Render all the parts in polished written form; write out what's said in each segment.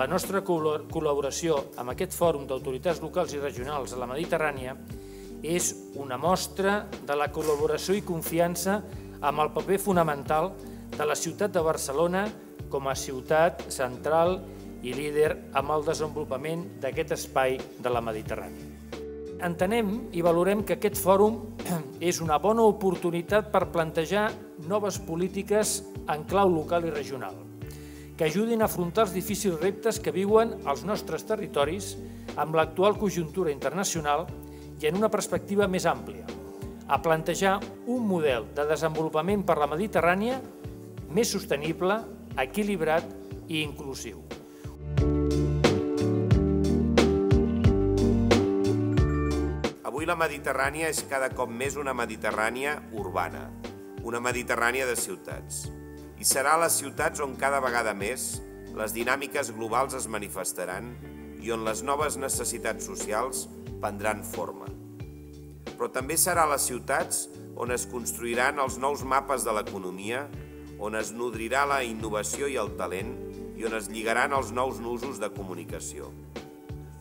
nostra col·laboració amb aquest fòrum d'autoritats locals i regionals a la Mediterrània és una mostra de la col·laboració i confiança amb el paper fonamental de la ciutat de Barcelona com a ciutat central i líder amb el desenvolupament d'aquest espai de la Mediterrània. Entenem i valorem que aquest fòrum és una bona oportunitat per plantejar noves polítiques en clau local i regional, que ajudin a afrontar els difícils reptes que viuen els nostres territoris amb l'actual conjuntura internacional i en una perspectiva més àmplia, a plantejar un model de desenvolupament per la Mediterrània més sostenible, equilibrat i inclusiu. Avui la Mediterrània és cada cop més una Mediterrània urbana, una Mediterrània de ciutats. I serà a les ciutats on cada vegada més les dinàmiques globals es manifestaran i on les noves necessitats socials prendran forma. Però també serà a les ciutats on es construiran els nous mapes de l'economia, on es nodrirà la innovació i el talent i on es lligaran els nous nusos de comunicació.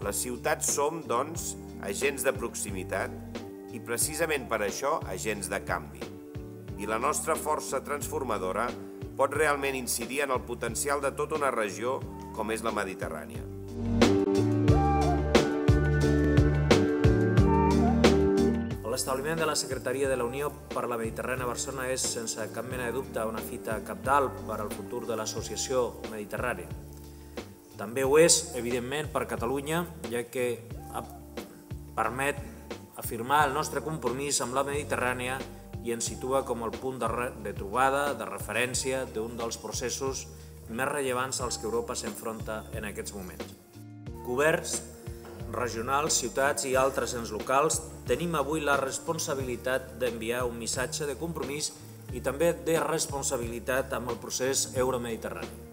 Les ciutats som, doncs, agents de proximitat i precisament per això agents de canvi. I la nostra força transformadora pot realment incidir en el potencial de tota una regió com és la Mediterrània. L'establiment de la Secretaria de la Unió per la Mediterrània a Barcelona és, sense cap mena de dubte, una fita cabdal per al futur de l'Associació Mediterrània. També ho és, evidentment, per Catalunya, ja que permet afirmar el nostre compromís amb la Mediterrània i ens situa com el punt de trobada, de referència d'un dels processos més rellevants als que Europa s'enfronta en aquests moments. Governs regionals, ciutats i altres ens locals tenim avui la responsabilitat d'enviar un missatge de compromís i també de responsabilitat amb el procés euromediterrani.